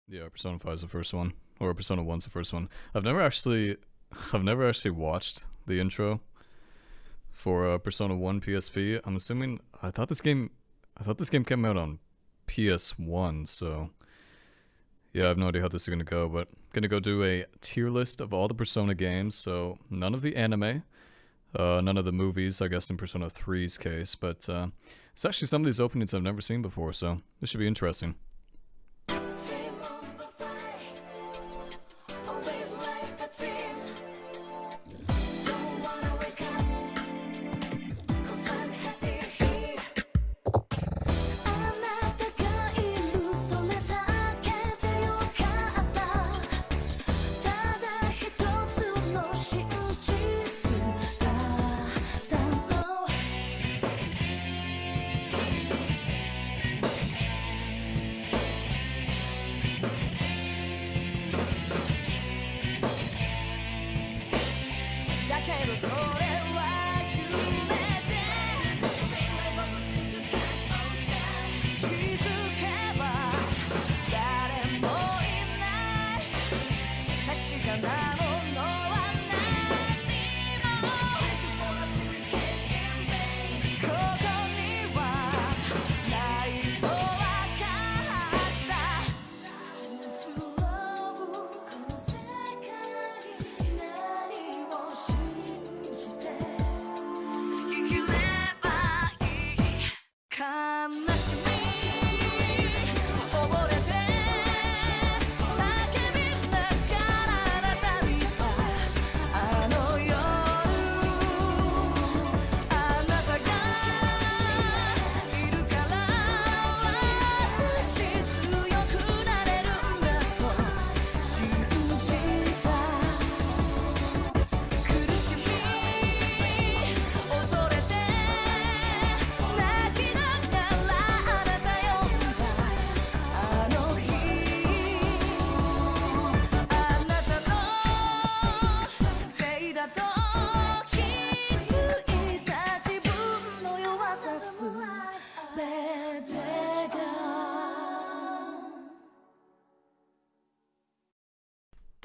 Yeah, Persona 5 is the first one, or Persona 1's the first one. I've never actually watched the intro for Persona 1 PSP. I'm assuming I thought this game came out on PS1, so yeah, I have no idea how this is gonna go, but gonna go do a tier list of all the Persona games. So none of the anime, none of the movies, I guess in Persona 3's case, but it's actually some of these openings I've never seen before, so this should be interesting.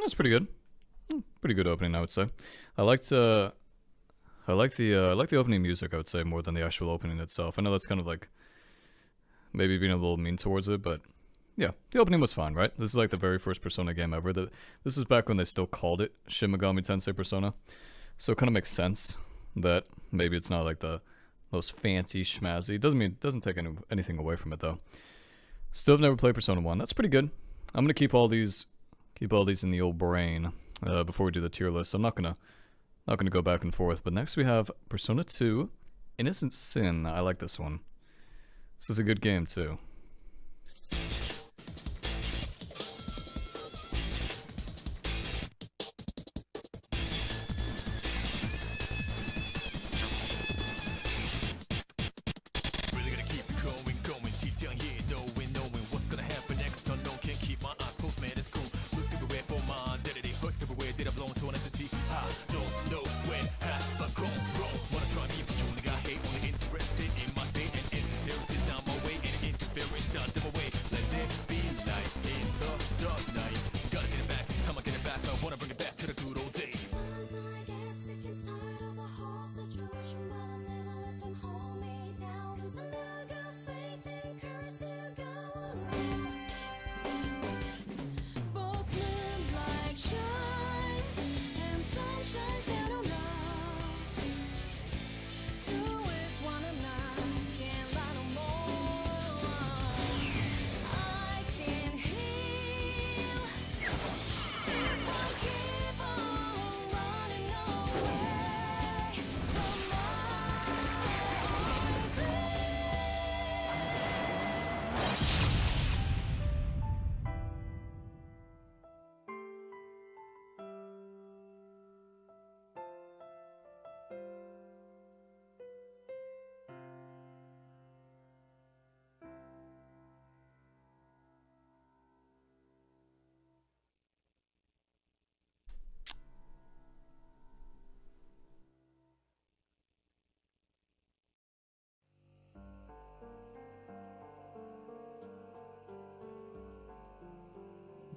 That's pretty good. Pretty good opening, I would say. I liked I like the opening music, I would say, more than the actual opening itself. I know that's kind of like maybe being a little mean towards it, but yeah, the opening was fine, right? This is like the very first Persona game ever. This is back when they still called it Shin Megami Tensei Persona, so it kind of makes sense that maybe it's not like the most fancy schmazzy. It doesn't take anything away from it though. Still have never played Persona 1. That's pretty good. I'm gonna keep all these in the old brain before we do the tier list. So I'm not gonna go back and forth. But next we have Persona 2, Innocent Sin. I like this one. This is a good game too.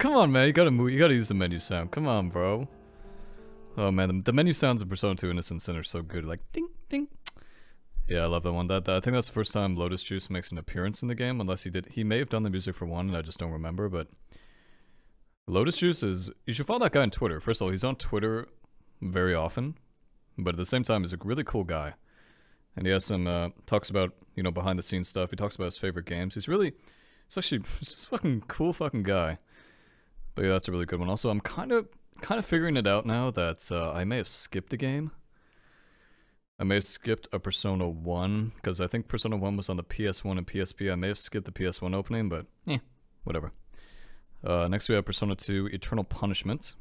come on, man. You gotta move. You gotta use the menu sound. Come on, bro. Oh man, the menu sounds of Persona 2 Innocent Sin are so good. Like ding ding. Yeah, I love that one. I think that's the first time Lotus Juice makes an appearance in the game, unless he may have done the music for one, and I just don't remember. But Lotus Juice is. You should follow that guy on Twitter. First of all, he's on Twitter very often, but at the same time, he's a really cool guy, and he has some talks about behind the scenes stuff. He talks about his favorite games. He's actually just fucking cool fucking guy. But yeah, that's a really good one. Also, I'm kind of figuring it out now that I may have skipped a game. I may have skipped a Persona 1, because I think Persona 1 was on the PS1 and PSP. I may have skipped the PS1 opening, but whatever. Next we have Persona 2 Eternal Punishment.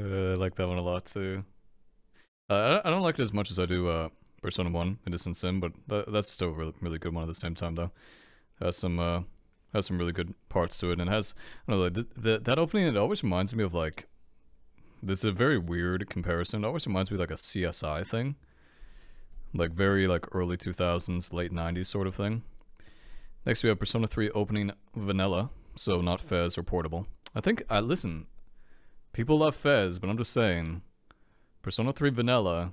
I like that one a lot too. I don't like it as much as I do Persona 1 Innocent Sin, but that's still a really good one at the same time though. Has some really good parts to it, and has, I don't know, like that opening, it always reminds me of like, this is a very weird comparison. It always reminds me of like a CSI thing. Like very like early 2000s, late 90s sort of thing. Next we have Persona 3 opening Vanilla, so not Fez or Portable. Listen, people love Fez, but I'm just saying, Persona 3 Vanilla,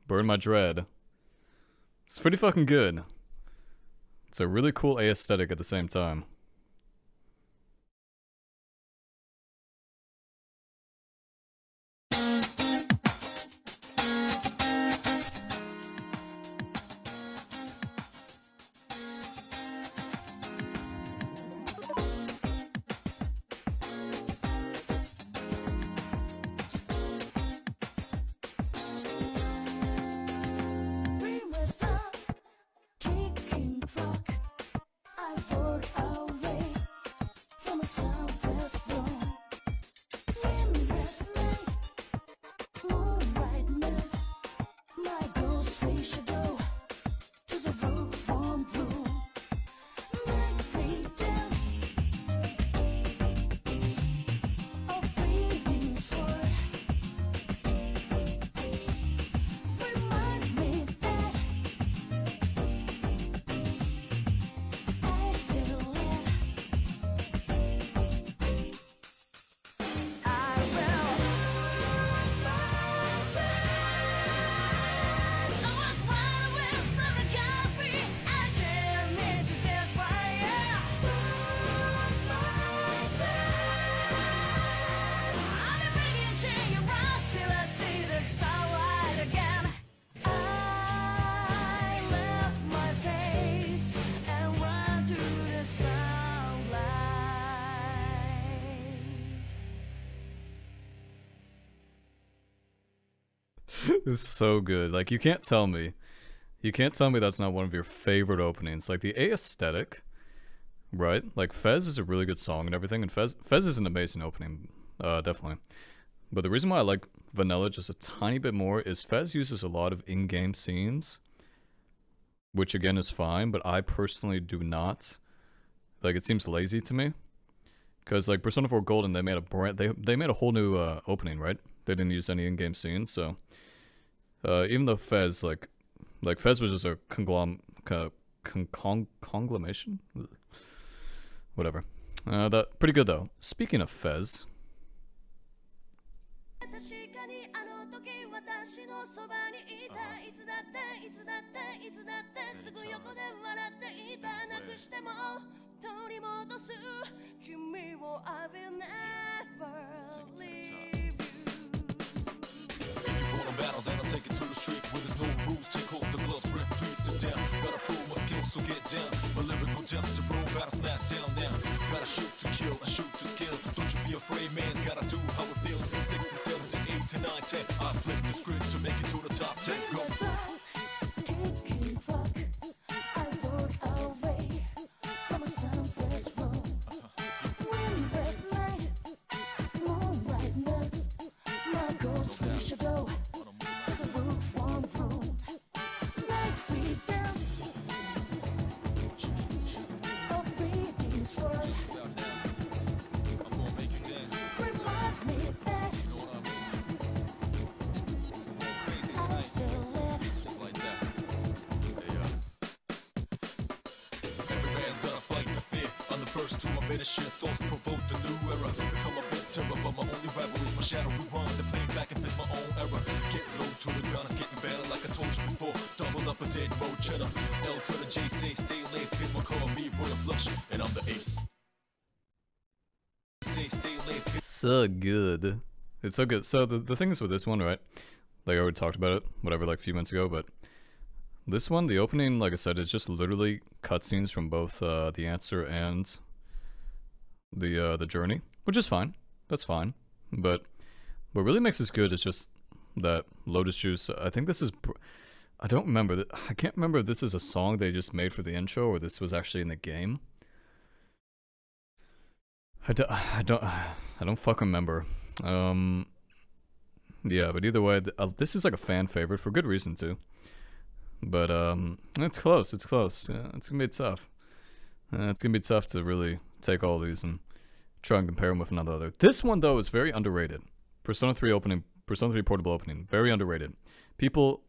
Burn My Dread, it's pretty fucking good. It's a really cool aesthetic at the same time. We were stuck, ticking clock. I thought I It's so good. Like, you can't tell me. You can't tell me that's not one of your favorite openings. Like, the aesthetic, right? Like, Fez is a really good song and everything, and Fez is an amazing opening, definitely. But the reason why I like Vanilla just a tiny bit more is Fez uses a lot of in-game scenes, which again is fine, but I personally do not. Like, it seems lazy to me. Because, like, Persona 4 Golden, they made they made a whole new opening, right? They didn't use any in-game scenes, so... even though Fez, like Fez was just a conglomeration? Whatever. That pretty good, though. Speaking of Fez... Battle, then I'll take it to the street where there's no rules. Take off the gloves, rip, please to down. Gotta prove my skills, so get down. My lyrical gems to bro, battle smack down now. Gotta shoot to kill, and shoot to skill. Don't you be afraid, man's gotta do how it feels. 6 to 7 to 8 to 9, 10. I flip the script to make it to the top 10. Go. Thoughts provoke the new era. Become a bit terror, but my only rival is my shadow. Rewind the play back and fix my own error. Get low to the ground, it's getting better like I told you before. Double up a dead road cheddar. L to the J, say stay lace. Here's my call, me roll a flush, and I'm the ace. Say stay lace. So good. It's so good. So the thing is with this one, right? Like I already talked about it, whatever, like a few minutes ago, but this one, the opening, like I said, is just literally cutscenes from both the answer and the journey, which is fine. That's fine. But what really makes this good is just that Lotus Juice. I think this is... I don't remember. I can't remember if this is a song they just made for the intro or this was actually in the game. I don't fucking remember. Yeah, but either way, this is like a fan favorite for good reason too. But it's close. It's close. Yeah, it's gonna be tough. It's gonna be tough to really take all these and try and compare them with another. This one though is very underrated. Persona 3 opening, Persona 3 portable opening, very underrated. People,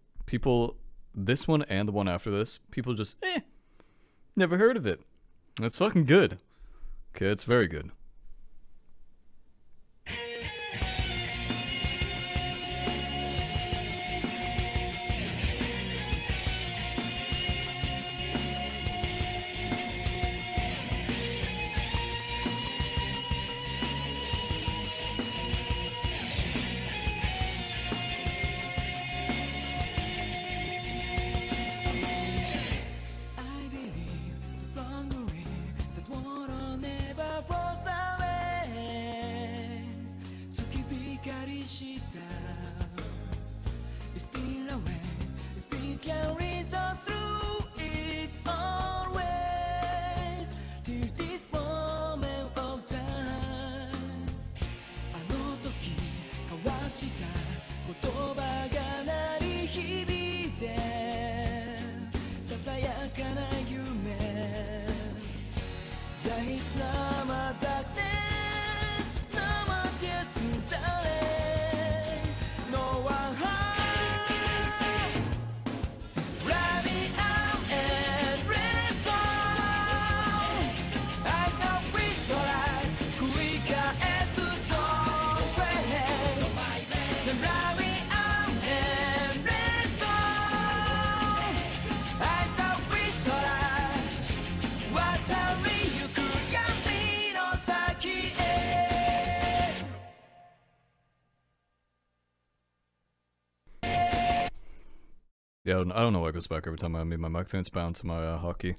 this one and the one after this, people just never heard of it. It's fucking good. Okay, it's very good. Yeah, I don't know why it goes back every time I mute my mic. I think it's bound to my hockey.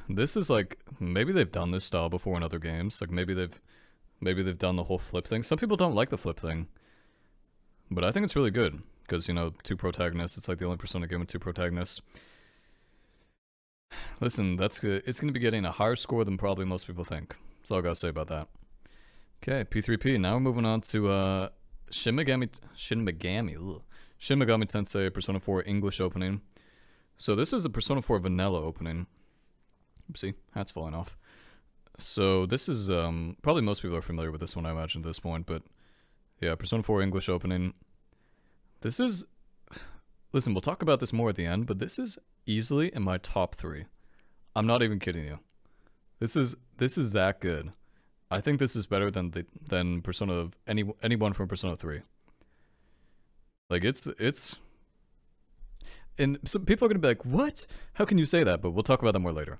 This is like, maybe they've done this style before in other games. Like maybe they've done the whole flip thing. Some people don't like the flip thing, but I think it's really good. because, you know, two protagonists. It's like the only Persona game with two protagonists. Listen, it's going to be getting a higher score than probably most people think. That's all I got to say about that. Okay, P3P. Now we're moving on to Shin Megami Tensei Persona 4 English opening. So this is a Persona 4 vanilla opening. Oopsie, hat's falling off. So this is, probably most people are familiar with this one, I imagine, at this point, but yeah, Persona 4 English opening. This is, listen, we'll talk about this more at the end, but this is easily in my top 3. I'm not even kidding you. This is that good. I think this is better than Persona of anyone from Persona 3. Like it's and some people are gonna be like, what? How can you say that? But we'll talk about that more later.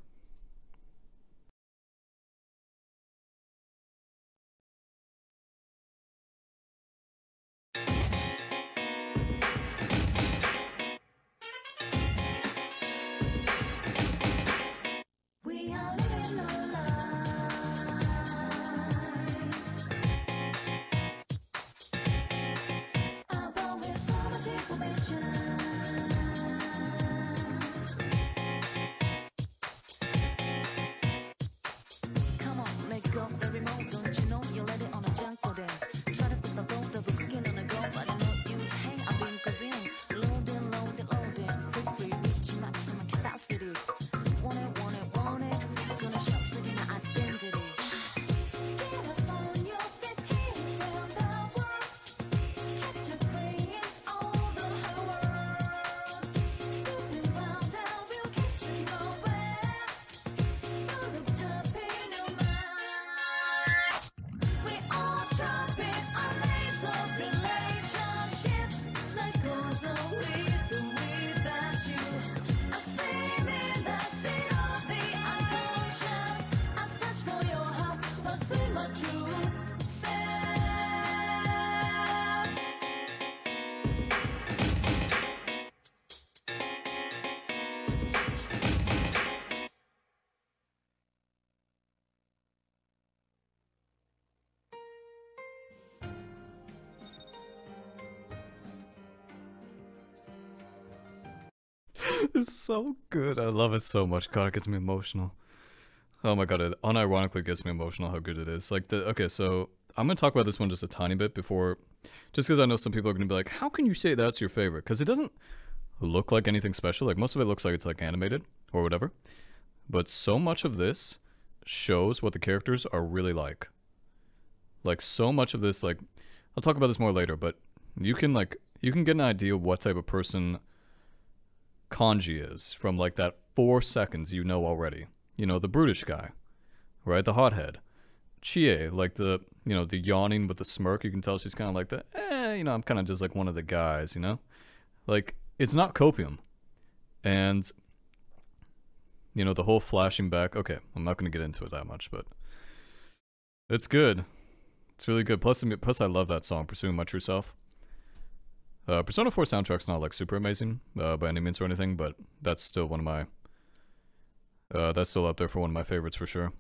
It's so good. I love it so much. God, it gets me emotional. Oh my god, it unironically gets me emotional how good it is. Like okay, so I'm gonna talk about this one just a tiny bit before, just because I know some people are gonna be like, how can you say that's your favorite? Because it doesn't look like anything special. Like most of it looks like it's like animated or whatever. But so much of this shows what the characters are really like. Like so much of this, like I'll talk about this more later, but you can get an idea of what type of person Kanji is from like that 4 seconds you know already. You know, the brutish guy, right? The hothead. Chie, like the yawning with the smirk. You can tell she's kind of like you know, I'm kind of just like one of the guys, you know? Like, it's not copium. And, you know, the whole flashing back. Okay, I'm not going to get into it that much, but it's good. It's really good. Plus I love that song, Pursuing My True Self. Persona 4 soundtrack's not like super amazing by any means or anything, but that's still one of my that's still up there for one of my favorites for sure.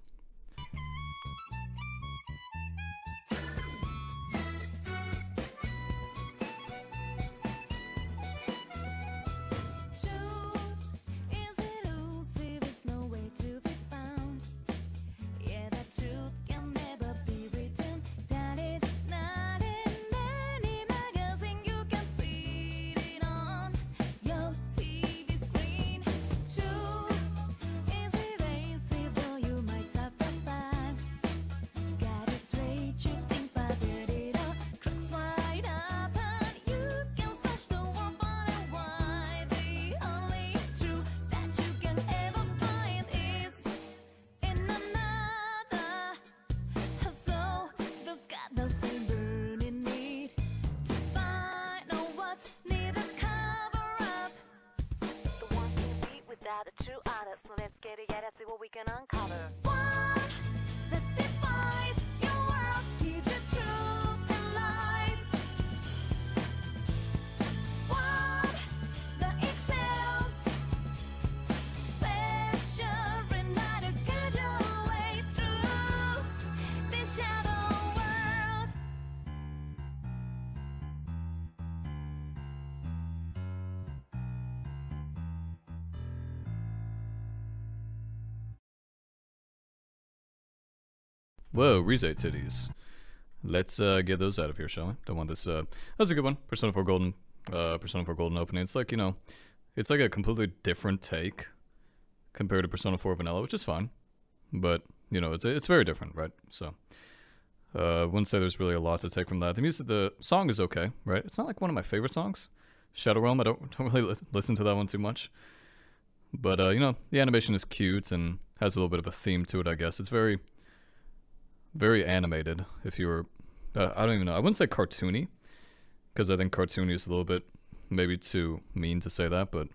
Whoa, Rize titties. Let's get those out of here, shall we? Don't want this. That's a good one. Persona 4 Golden. Persona 4 Golden opening. It's like, you know, it's like a completely different take compared to Persona 4 Vanilla, which is fine. But, you know, it's very different, right? So, wouldn't say there's really a lot to take from that. The song is okay, right? It's not like one of my favorite songs. Shadow Realm, I don't really listen to that one too much. But, you know, the animation is cute and has a little bit of a theme to it, I guess. It's very, very animated, if you were... I don't even know. I wouldn't say cartoony, because I think cartoony is a little bit maybe too mean to say that, but...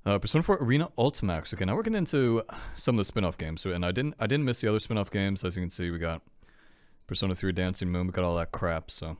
Persona 4 Arena Ultimax. Okay, now we're getting into some of the spin-off games, and I didn't miss the other spin-off games. As you can see, we got Persona 3 Dancing Moon, we got all that crap, so...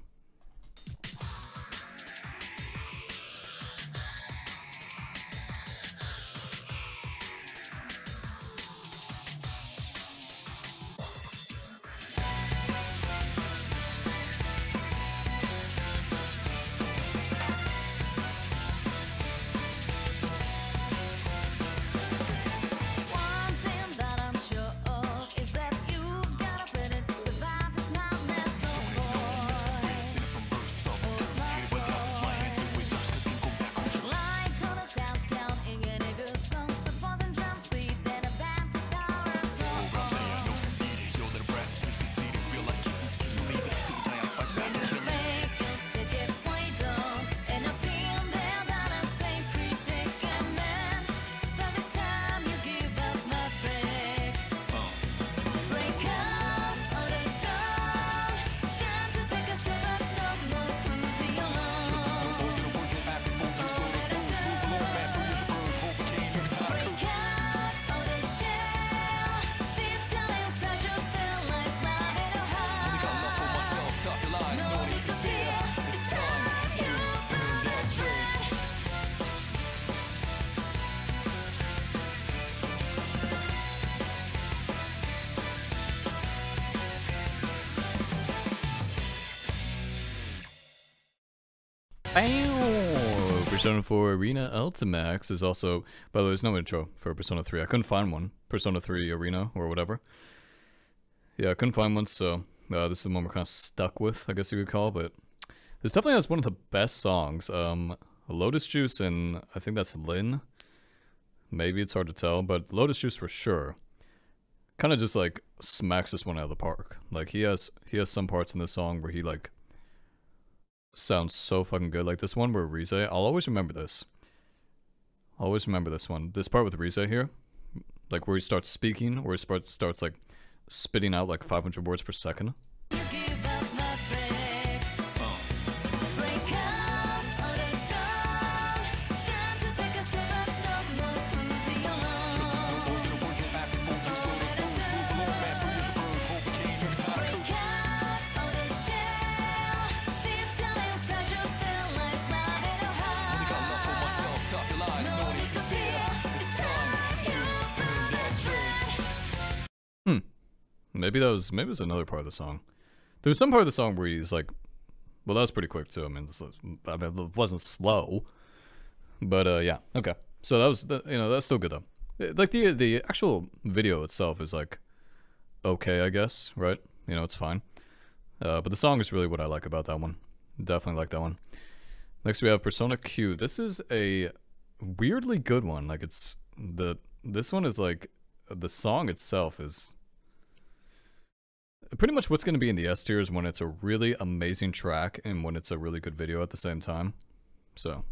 Persona 4 Arena Ultimax is also... By the way, there's no intro for Persona 3. I couldn't find one. Persona 3 Arena or whatever. Yeah, I couldn't find one, so this is the one we're kind of stuck with, I guess you could call, but... This definitely has one of the best songs. Lotus Juice and I think that's Lin. Maybe, it's hard to tell, but Lotus Juice for sure. Kind of just like smacks this one out of the park. Like he has some parts in this song where he like... sounds so fucking good. Like this one where Rize, I'll always remember this. I'll always remember this one. This part with Rize here, like where he starts speaking, where he starts like spitting out like 500 words per second. Maybe it was another part of the song. There was some part of the song where he's like, well, that was pretty quick too. I mean, it wasn't slow, but yeah, okay. So that was, you know, that's still good though. Like the actual video itself is like, okay, I guess, right? You know, it's fine. But the song is really what I like about that one. Definitely like that one. Next we have Persona Q. This is a weirdly good one. Like this one is like, the song itself is pretty much what's going to be in the S tiers when it's a really amazing track and when it's a really good video at the same time. So.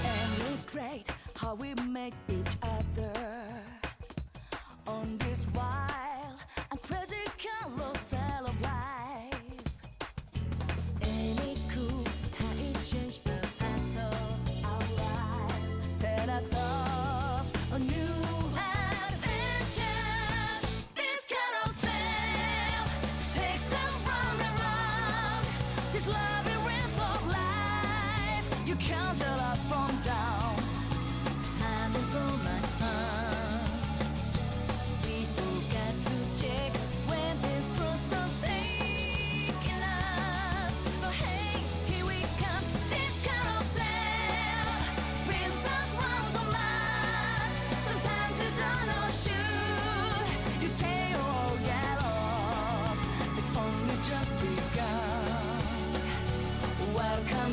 And it's great how we make each other on this wild and crazy carousel of life. Any cool time it changed the path of our lives, set us off a new adventure. This carousel takes us round and round. This labyrinth of life, you can't tell up from down. Having so much fun.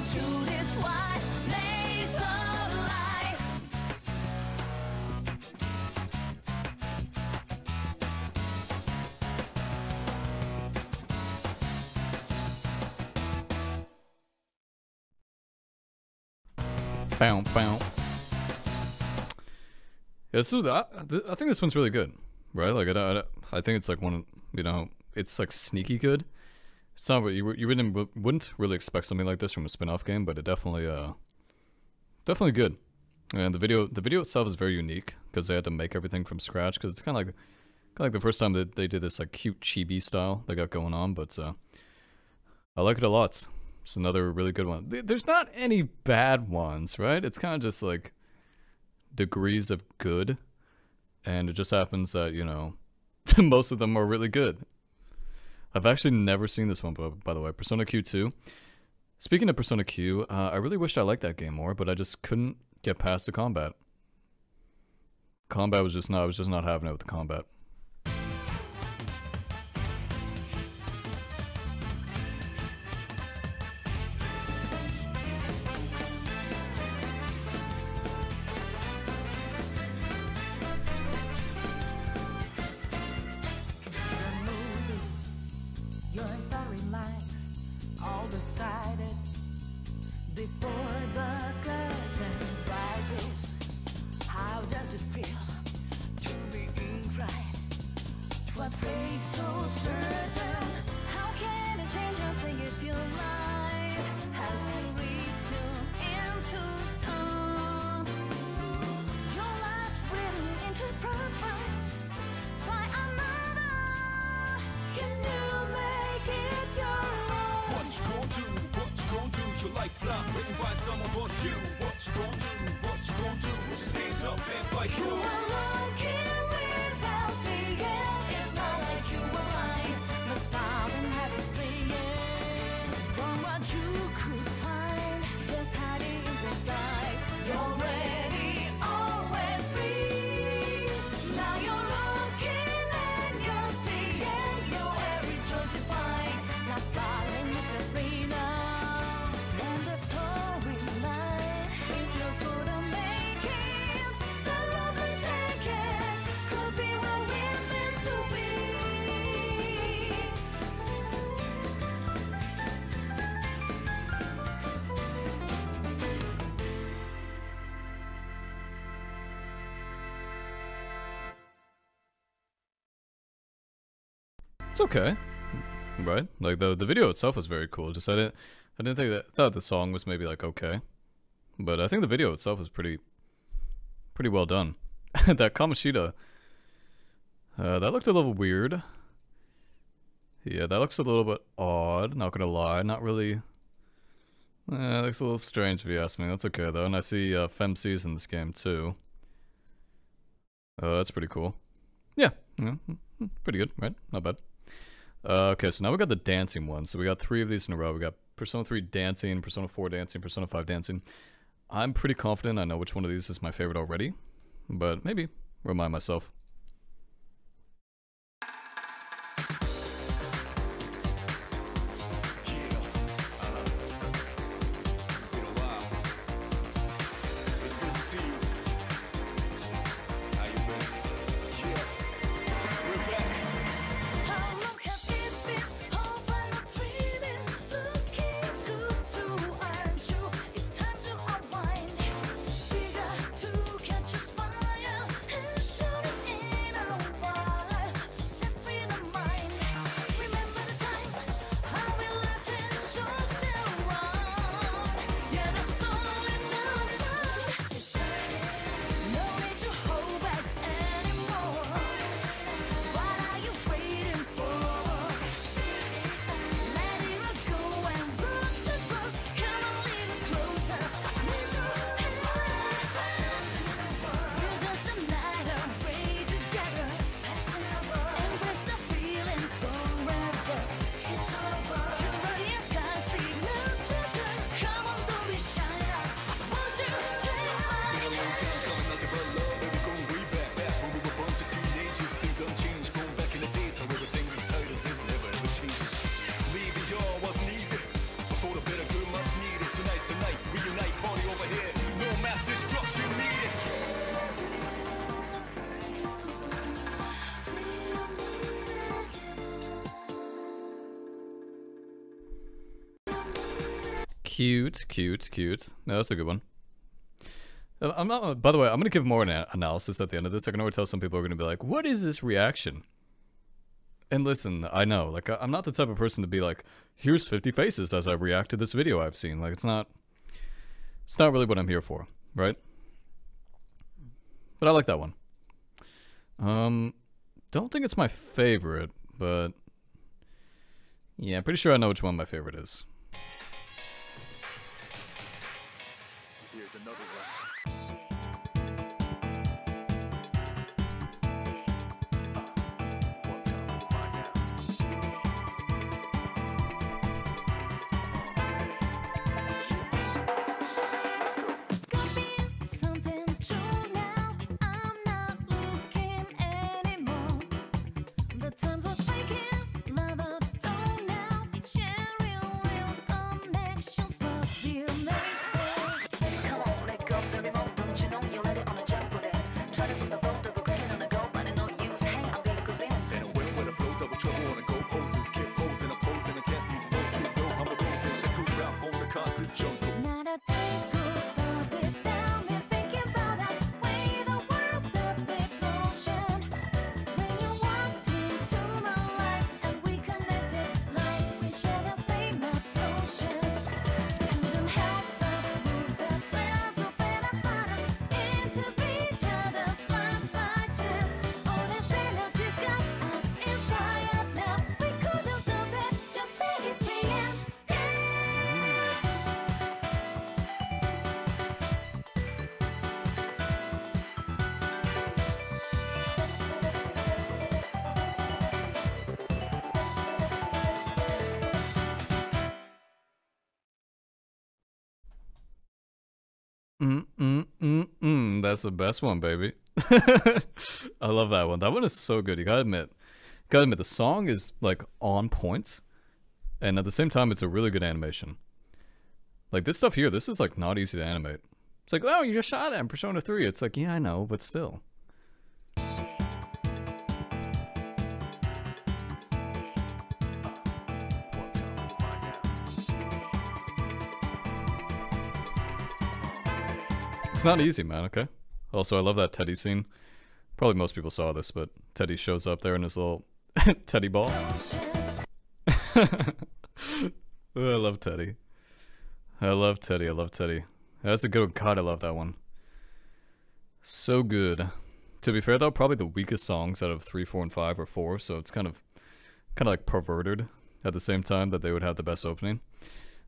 into this wide maze of life. Bow, bow. Yeah, so I think this one's really good, right? Like, I think it's like one, you know, it's like sneaky good. It's not what you wouldn't really expect something like this from a spin-off game, but it definitely good. And the video itself is very unique because they had to make everything from scratch because it's kind of like the first time that they did this like cute chibi style they got going on. But I like it a lot. It's another really good one. There's not any bad ones, right? It's kind of just like degrees of good, and it just happens that, you know, most of them are really good. I've actually never seen this one, by the way. Persona Q2. Speaking of Persona Q, I really wished I liked that game more, but I just couldn't get past the combat. I was just not having it with the combat. Your storyline, all decided before the curtain rises. How does it feel to be in right? What fate so certain? How can it change a thing if your life has been written into stone? Your last written into progress. Why another? Can you make it your own? What you gon' do? What you gon' do? Your life block written by someone but you. What you gon' do? What you gon' do? Just hands up and fight You you. were looking without seeing. It's not like you were blind. No sound and habit fleeing from what you could find. Just hiding inside. You're ready, always free. Now you're looking and you're seeing. Your every choice is fine. Not falling into freedom. And the storyline is yours for the making. The love is taken could be what we're meant to be. It's okay, right? Like the video itself was very cool. Just I didn't think that. I thought the song was maybe like okay, but I think the video itself was pretty well done. That Kamoshida, that looked a little weird. Yeah, that looks a little bit odd. Not gonna lie, not really. It looks a little strange if you ask me. That's okay though. And I see FemC's in this game too. That's pretty cool. Yeah, pretty good, right? Not bad. Okay, so now we got the dancing one. So we got 3 of these in a row. We got Persona 3 dancing, Persona 4 dancing, Persona 5 dancing. I'm pretty confident I know which one of these is my favorite already, but maybe remind myself. Been a while. It's good to see you. How you been? Yeah. We're back. How long has it been? Hope I'm not dreaming. Looking good to aren't you? It's time to unwind. We got to catch a smile and shoot it in Cute, cute, cute. No, that's a good one. I'm not. By the way, I'm gonna give more analysis at the end of this. I can already tell some people are gonna be like, "What is this reaction?" And listen, I know, like, I'm not the type of person to be like, "Here's 50 faces as I react to this video I've seen." Like, it's not really what I'm here for, right? But I like that one. Don't think it's my favorite, but yeah, I'm pretty sure I know which one my favorite is. Here's another one. One time, right now. Let's go. Could be something true now. I'm not looking anymore. The times are faking, love are thrown now. Sharing real connections, what we're made for. Come on, let go the remote. Don't you know you let it on a jump with it? Try to put the road double cooking on the go, but no use. Hey, I'll be the cuisine. And a whip with a flow, double trouble on a go poses. Keep posing, opposing against these foes. Please know I'm the rose in the group out on the concrete jungle. Not a day goes by without me thinking about that way the world stepped in motion. When you walked into my life and we connected like we share the same emotion. Couldn't help but move that glass open as spiders into each other's blind spotches. All this energy's got us inspired now. We couldn't stop it, just say it free and dance. That's the best one, baby. I love that one. That one is so good. You gotta admit, the song is like on point, and at the same time, it's a really good animation. Like this stuff here, this is like not easy to animate. It's like, oh, you just shot that in Persona 3. It's like, yeah, I know, but still. One time, right now. It's not easy, man, okay? Also, I love that Teddy scene. Probably most people saw this, but Teddy shows up there in his little teddy ball. Ooh, I love Teddy. I love Teddy. I love Teddy. That's a good one. God, I love that one. So good. To be fair, though, probably the weakest songs out of 3, 4, and 5 are 4, so it's kind of like perverted at the same time that they would have the best opening.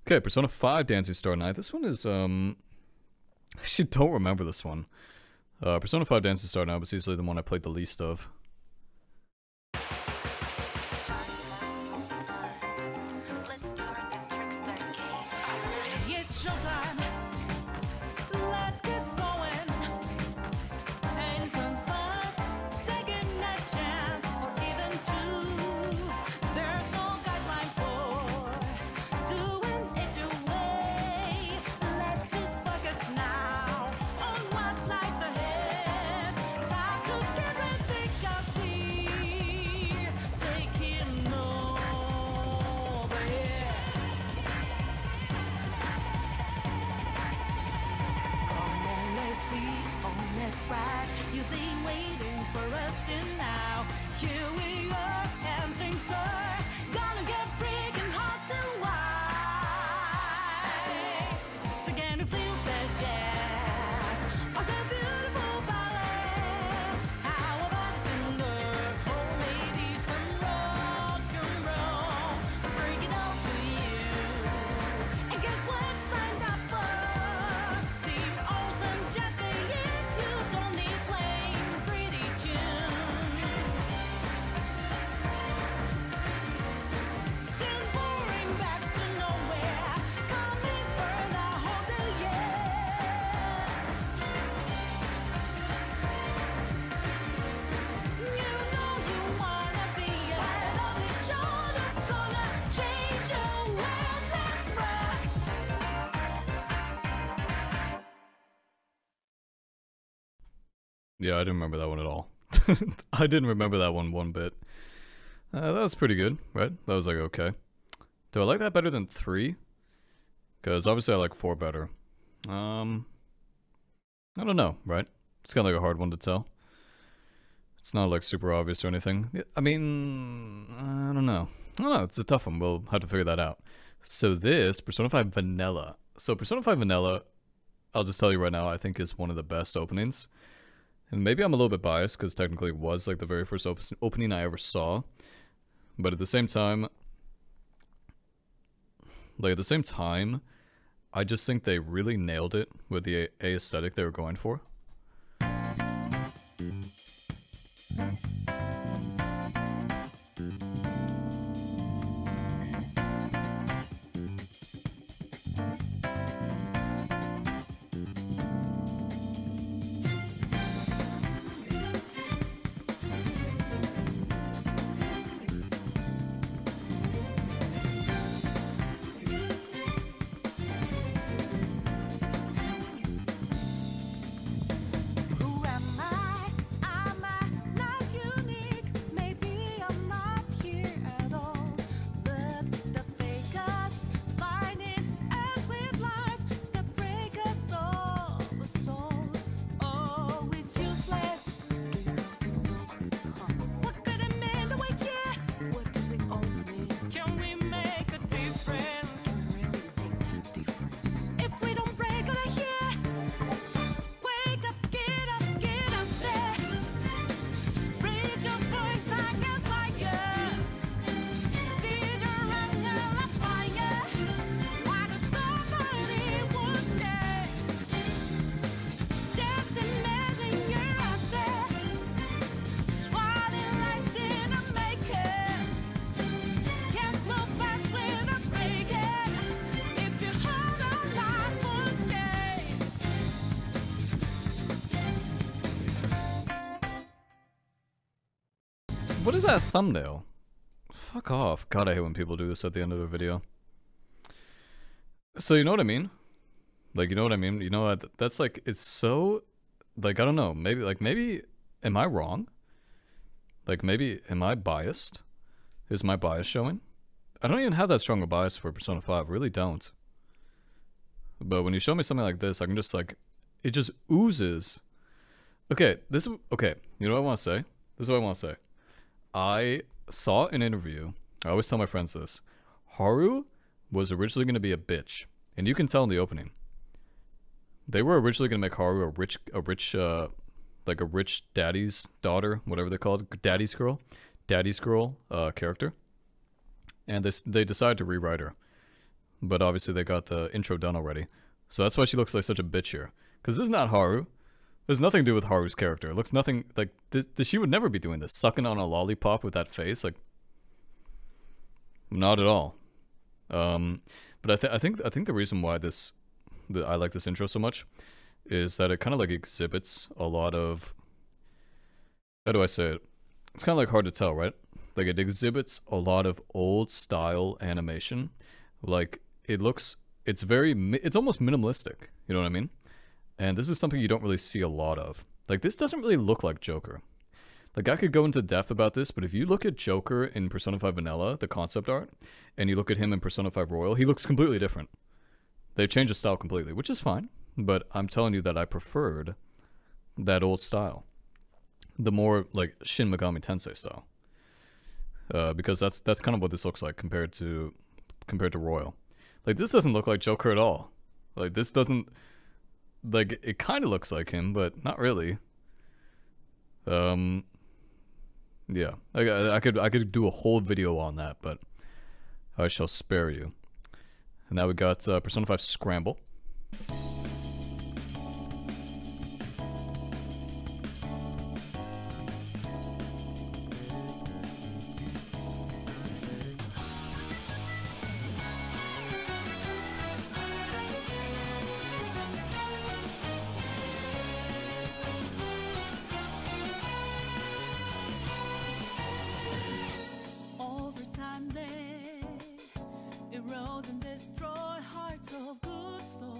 Okay, Persona 5 Dancing Star Night. This one is, I actually don't remember this one. Persona 5 Dancing Star Night was easily the one I played the least of. It's showtime. Let's get going. Having some fun, taking a chance, or even two. There's no guideline for doing it your way. Let's just focus now on what lies ahead. Time to get ready, 'cause we're taking over. Come on, let's be on this ride. You've been waiting for us till now. Here we are, and things are gonna get freaking hot and wild. So can you feel that jazz? Or the beautiful ballet? How about a tender, oh maybe some rock and roll? Bring it on to you. And guess what you signed up for? Dear Olsen, just say it. You don't need plain pretty tunes. Soon boring back to nowhere. Coming for the whole year. You know you wanna be a lovely show that's gonna change your world. Let's rock. Yeah, I didn't remember that one at all. I didn't remember that one bit. That was pretty good, right? That was like okay. Do I like that better than 3? Because obviously I like 4 better. I don't know, right? It's kind of like a hard one to tell. It's not like super obvious or anything. I mean, I don't know. It's a tough one. We'll have to figure that out. So this, Persona 5 Vanilla. So Persona 5 Vanilla, I'll just tell you right now, I think is one of the best openings. And maybe I'm a little bit biased because technically it was like the very first opening I ever saw. But at the same time, I just think they really nailed it with the aesthetic they were going for. What is that thumbnail? Fuck off. God, I hate when people do this at the end of the video. So you know what I mean? Like, you know what I mean? You know what? That's like, it's so, like, I don't know. Maybe, am I wrong? Like, maybe, am I biased? Is my bias showing? I don't even have that strong a bias for Persona 5. I really don't. But when you show me something like this, I can just, like, it just oozes. Okay, okay, you know what I want to say? This is what I want to say. I saw an interview. I always tell my friends this. Haru was originally going to be a bitch, and you can tell in the opening. They were originally going to make Haru like a rich daddy's daughter, whatever they're called, daddy's girl character, and they decided to rewrite her. But obviously they got the intro done already, so that's why she looks like such a bitch here. Because this is not Haru. There's nothing to do with Haru's character. It looks nothing like she would never be doing this, sucking on a lollipop with that face. Like, not at all. But I think the reason why I like this intro so much is that it kind of like exhibits a lot of, how do I say it? It's kind of like hard to tell, right? Like it exhibits a lot of old style animation. Like it's almost minimalistic. You know what I mean? And this is something you don't really see a lot of. Like, this doesn't really look like Joker. Like, I could go into depth about this, but if you look at Joker in Persona 5 Vanilla, the concept art, and you look at him in Persona 5 Royal, he looks completely different. They changed his style completely, which is fine. But I'm telling you that I preferred that old style. The more, like, Shin Megami Tensei style. Because that's kind of what this looks like compared to Royal. Like, this doesn't look like Joker at all. Like, this doesn't... Like, it kind of looks like him, but not really. Yeah. I could do a whole video on that, but I shall spare you. And now we got Persona 5 Scramble. Erode and destroy hearts of good souls.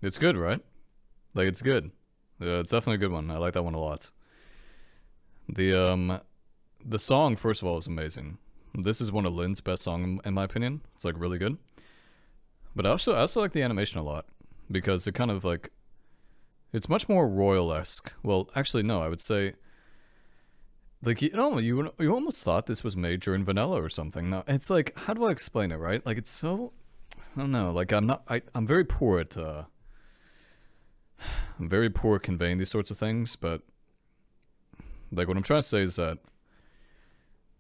It's good, right? Like, it's good. It's definitely a good one. I like that one a lot. The song, first of all, is amazing. This is one of Lynn's best songs, in my opinion. It's like really good. But I also like the animation a lot because it kind of like, it's much more royal-esque. Well, actually, no, I would say, like, you almost thought this was made during vanilla or something. No, it's like, how do I explain it, right? Like, it's so, I don't know. Like, I'm very poor at conveying these sorts of things, but like what I'm trying to say is that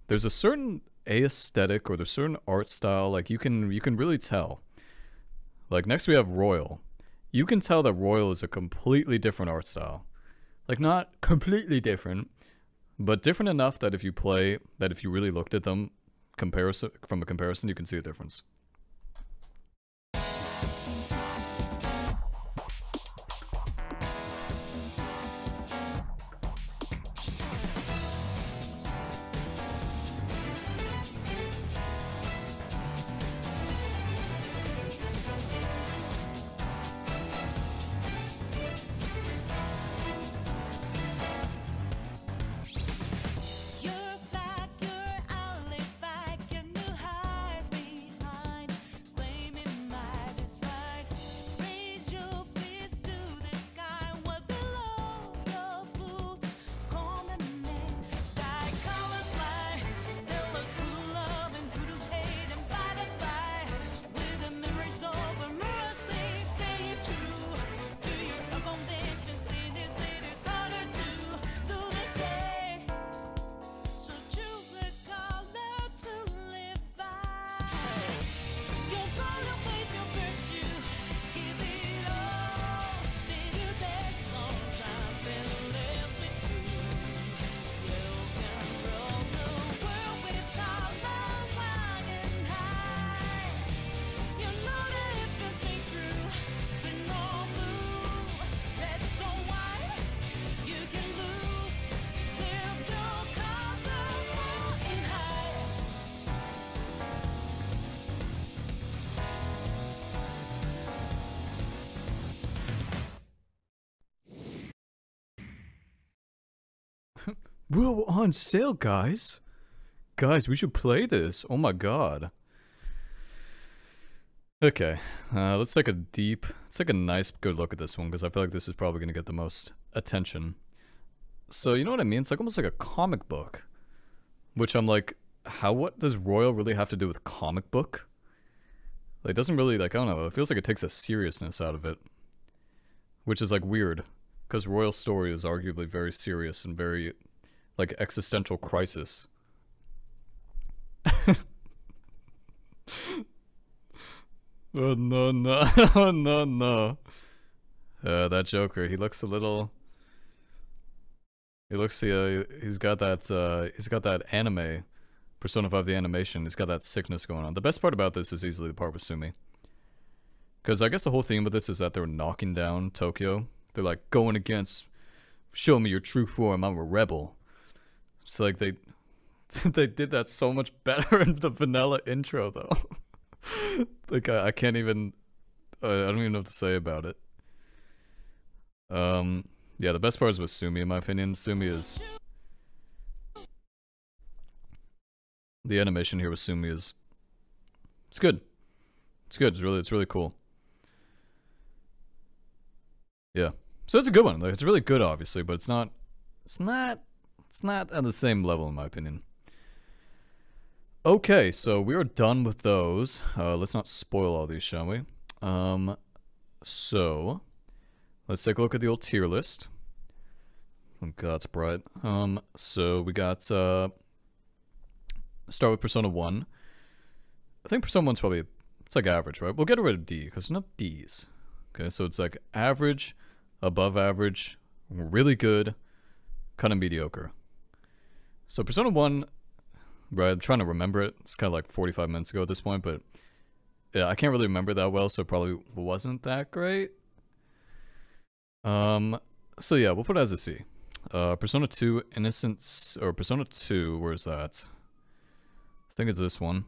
there's a certain aesthetic or there's a certain art style, like you can really tell. Like next we have Royal. You can tell that Royal is a completely different art style. Like not completely different, but different enough that if you really looked at them from a comparison, you can see a difference. You're back, you're alley back, and you hide behind, claiming might is right. Raise your fist to the sky, what below your boots, calling me. Die colors fly, endless who love and who to hate and by the by. With the memories over mirrors, please stay true to your convictions. In this city's harder to do the same. So choose a color to live by. Your color with your virtue, give it all. Then you dance songs I've been left with you. You can roll the world with colors flying high. You know that if you stay true, but no blue, red so white, you can lose. Live your colors flying high. Whoa, on sale, guys. Guys, we should play this. Oh my god. Okay, let's take a nice, good look at this one, because I feel like this is probably going to get the most attention. So, you know what I mean? It's like almost like a comic book. Which I'm like, what does Royal really have to do with comic book? Like, it doesn't really, like, I don't know, it feels like it takes a seriousness out of it. Which is, like, weird. Because Royal's story is arguably very serious and very, like, existential crisis. Oh no no oh no no. That Joker, he looks a little. He looks he's got that anime Persona 5 the animation. He's got that sickness going on. The best part about this is easily the part with Sumi. Because I guess the whole theme of this is that they're knocking down Tokyo. They're like going against, show me your true form, I'm a rebel. It's like they did that so much better in the vanilla intro though. Like I can't even, I don't even know what to say about it. Yeah, the best part is with Sumi in my opinion. Sumi is, the animation here with Sumi is, it's good. It's good. It's really cool. Yeah. So it's a good one. Like, it's really good, obviously, but it's not at the same level in my opinion. Okay, so we are done with those. Let's not spoil all these, shall we? So let's take a look at the old tier list. Oh god, it's bright. So we got start with Persona 1. I think Persona 1's probably, it's like average, right? We'll get rid of D, because there's no D's. Okay, so it's like average, above average, really good, kind of mediocre. So Persona 1, right, I'm trying to remember it. It's kind of like 45 minutes ago at this point, but yeah, I can't really remember that well, so it probably wasn't that great. So yeah, we'll put it as a C. Persona 2 Innocence, or Persona 2, where's that? I think it's this one.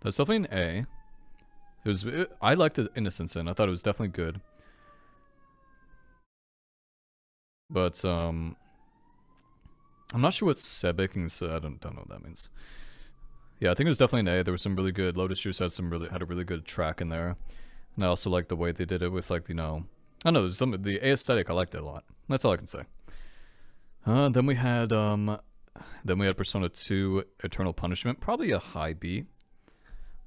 That's definitely an A. I liked the Innocence in. I thought it was definitely good. But I'm not sure what Sebek said. I don't know what that means. Yeah, I think it was definitely an A. There was some really good. Lotus Juice had a really good track in there, and I also like the way they did it with, like, you know, I don't know, the aesthetic. I liked it a lot. That's all I can say. Then we had Persona 2 Eternal Punishment, probably a high B.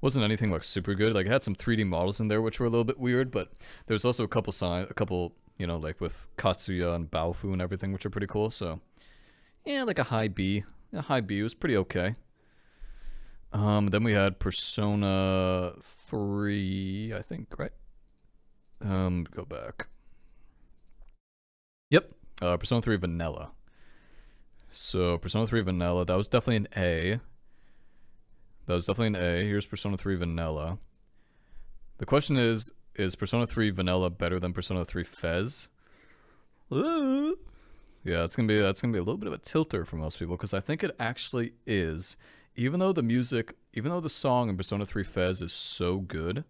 Wasn't anything like super good. Like, it had some 3D models in there which were a little bit weird, but there's also a couple, you know, like with Katsuya and Baofu and everything, which are pretty cool. So yeah, like a high B. A high B was pretty okay. Then we had Persona 3, I think, right? Go back. Yep. Persona 3 Vanilla. So Persona 3 Vanilla, that was definitely an A. Here's Persona 3 Vanilla. The question is Persona 3 Vanilla better than Persona 3 Fez? Ooh. Yeah, that's gonna be a little bit of a tilter for most people, because I think it actually is. Even though the song in Persona 3 Fez is so good,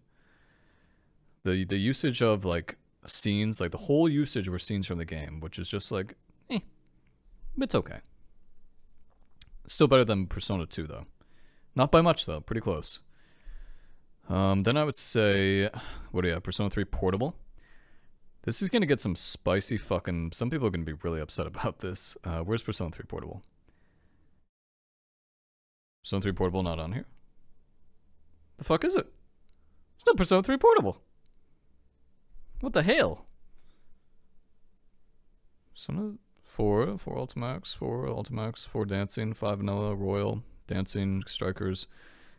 the usage of, like, scenes, like the whole usage were scenes from the game, which is just like, it's okay. Still better than Persona 2 though. Not by much though, pretty close. Then I would say, what do you have? Persona 3 Portable. This is gonna get some spicy fucking. Some people are gonna be really upset about this. Where's Persona 3 Portable? Persona 3 Portable not on here. The fuck is it? There's no Persona 3 Portable. What the hell? Persona 4 Ultimax, 4 Dancing, 5 Vanilla, Royal, Dancing, Strikers,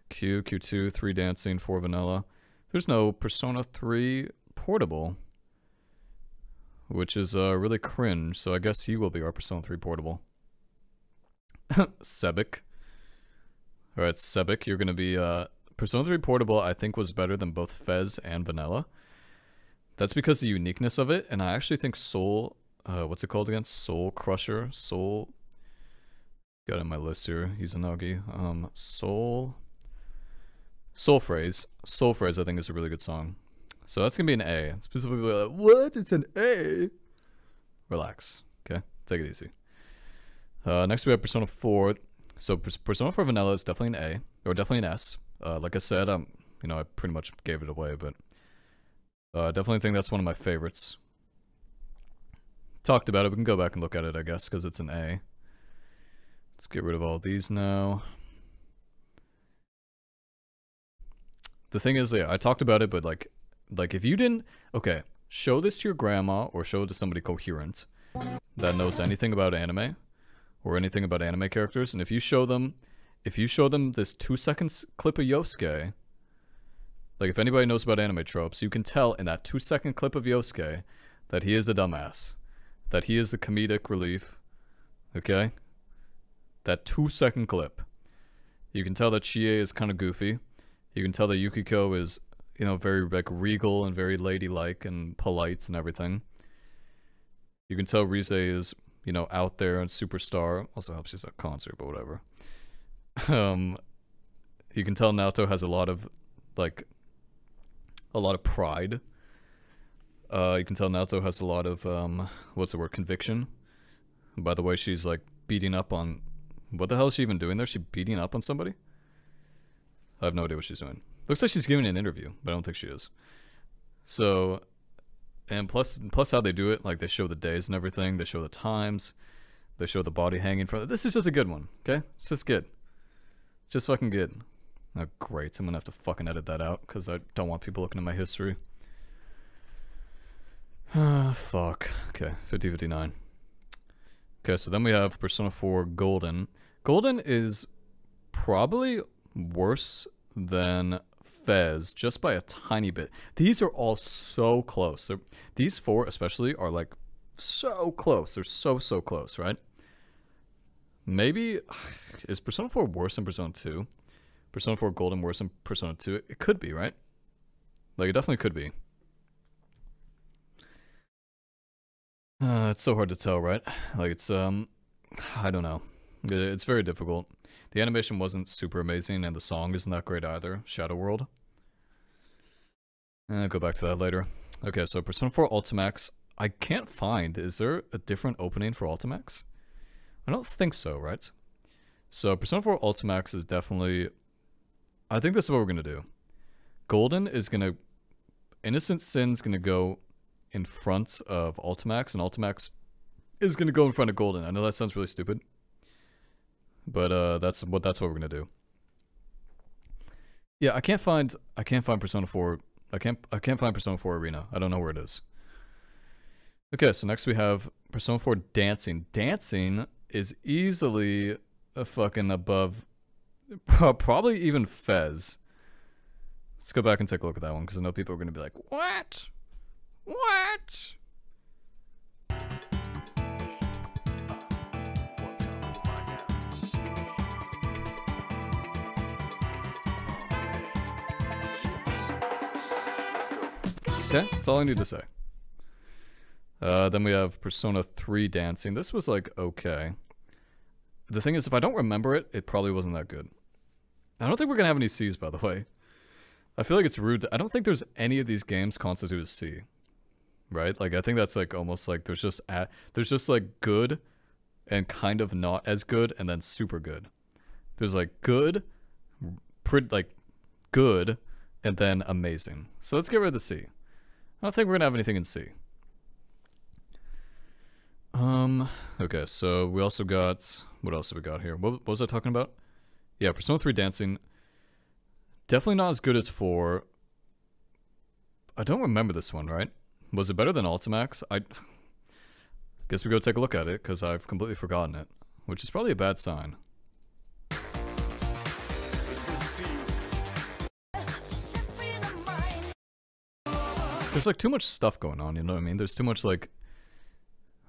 Q2, 3 Dancing, 4 Vanilla. There's no Persona 3 Portable, which is really cringe, so I guess he will be our Persona 3 Portable. Sebek. Alright, Sebek, you're gonna be, Persona 3 Portable, I think, was better than both Fez and Vanilla. That's because of the uniqueness of it, and I actually think Soul, what's it called again? Soul Crusher? Got it in my list here, Izanagi. Soul Phrase, I think, is a really good song. So that's gonna be an A. Specifically like, what? It's an A? Relax, okay? Take it easy. Next we have Persona 4. So Persona 4 Vanilla is definitely an A, or definitely an S. Like I said, you know, I pretty much gave it away, but definitely think that's one of my favorites. Talked about it, we can go back and look at it, I guess, because it's an A. Let's get rid of all these now. The thing is, yeah, I talked about it, but like if you didn't, okay, show this to your grandma or show it to somebody coherent that knows anything about anime or anything about anime characters, and if you show them this 2 seconds clip of Yosuke, like if anybody knows about anime tropes, you can tell in that 2-second clip of Yosuke that he is a dumbass, that he is the comedic relief, okay? That 2-second clip. You can tell that Chie is kind of goofy. You can tell that Yukiko is, you know, very like regal and very ladylike and polite and everything. You can tell Rise is, you know, out there and superstar. Also helps she's at a concert, but whatever. You can tell Naoto has a lot of pride. You can tell Naoto has a lot of what's the word? Conviction. By the way, she's like beating up on. What the hell is she even doing there? Is she beating up on somebody? I have no idea what she's doing. Looks like she's giving an interview, but I don't think she is. So, and plus how they do it, like they show the days and everything, they show the times, they show the body hanging from. This is just a good one, okay? It's just good. Just fucking good. Oh, great. I'm gonna have to fucking edit that out because I don't want people looking at my history. Fuck. Okay, 50-59. Okay, so then we have Persona 4 Golden. Golden is probably worse than Fez, just by a tiny bit. These are all so close. These 4 especially are like so close. They're so close, right? Maybe, is Persona 4 worse than Persona 2? Persona 4 Golden worse than Persona 2? It could be, right? Like, it definitely could be. It's so hard to tell, right? Like, it's, I don't know. It's very difficult. The animation wasn't super amazing, and the song isn't that great either. Shadow World. I'll go back to that later. Okay, so Persona 4 Ultimax. I can't find, is there a different opening for Ultimax? I don't think so, right? So Persona 4 Ultimax is definitely, I think this is what we're going to do. Golden is going to, Innocent Sin's going to go in front of Ultimax, and Ultimax is going to go in front of Golden. I know that sounds really stupid, but that's what we're going to do. Yeah, I can't find Persona 4. I can't find Persona 4 Arena. I don't know where it is. Okay, so next we have Persona 4 Dancing. Dancing is easily a fucking above, probably even Fez. Let's go back and take a look at that one, because I know people are going to be like, what? What? Okay, that's all I need to say. Then we have Persona 3 Dancing. This was like, okay. The thing is, if I don't remember it, it probably wasn't that good. I don't think we're going to have any C's, by the way. I feel like it's rude. I don't think there's any of these games constitute a C. Right? Like, I think that's like almost like there's just like good and kind of not as good and then super good. There's like good, good, and then amazing. So let's get rid of the C. I don't think we're gonna have anything in C. Okay, so we also got, what else have we got here? What was I talking about? Yeah, Persona 3 Dancing. Definitely not as good as 4. I don't remember this one, right? Was it better than Ultimax? I guess we go take a look at it, because I've completely forgotten it. Which is probably a bad sign. There's like too much stuff going on, you know what I mean? There's too much like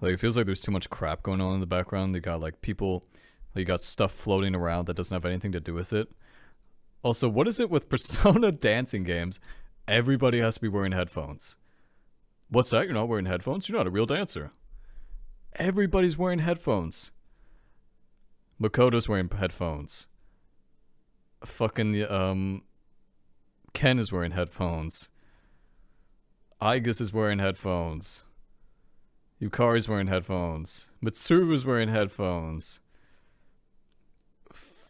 it feels like there's too much crap going on in the background. You got like people, you got stuff floating around that doesn't have anything to do with it. Also, what is it with Persona dancing games? Everybody has to be wearing headphones. What's that? You're not wearing headphones? You're not a real dancer. Everybody's wearing headphones. Makoto's wearing headphones. Fucking, Ken is wearing headphones. Aigus is wearing headphones. Yukari's wearing headphones. Mitsuru's wearing headphones.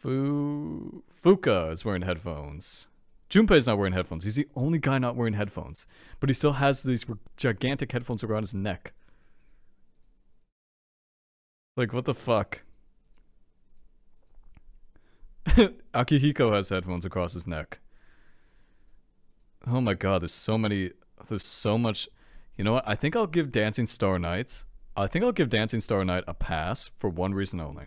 Fuka is wearing headphones. Junpei's not wearing headphones. He's the only guy not wearing headphones. But he still has these gigantic headphones around his neck. Like, what the fuck? Akihiko has headphones across his neck. Oh my god, there's so many... There's so much... You know what? I think I'll give Dancing Star Night a pass for one reason only.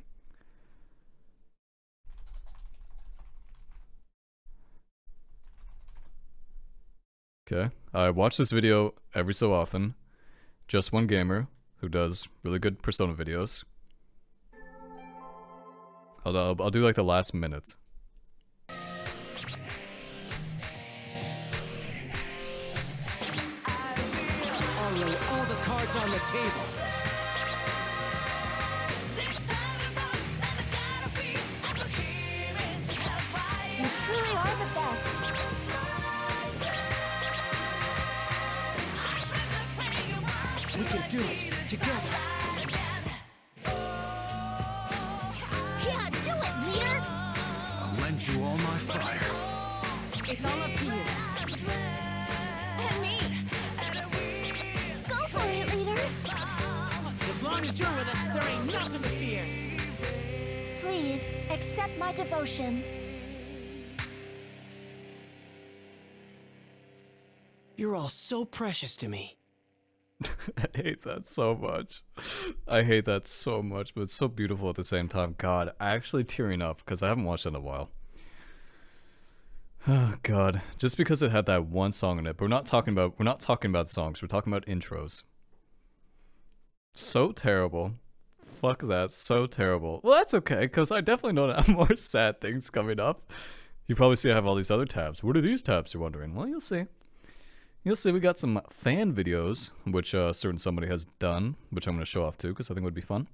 Okay. I watch this video every so often. Just One Gamer, who does really good Persona videos. I'll do like the last minute. All the cards on the table. You truly are the best. We can do it together. Yeah, do it, leader! I'll lend you all my fire. It's all up to you. And me. Go for it, leader. As long as you're with us, there ain't nothing to fear. Please, accept my devotion. You're all so precious to me. I hate that so much. I hate that so much, but it's so beautiful at the same time. God, I'm actually tearing up because I haven't watched it in a while. Oh god, just because it had that one song in it. But we're not talking about songs. We're talking about intros. So terrible. Fuck that. So terrible. Well, that's okay because I definitely don't have more sad things coming up. You probably see I have all these other tabs. What are these tabs? You're wondering. Well, you'll see. You'll see we got some fan videos, which a certain somebody has done, which I'm going to show off too, because I think it would be fun.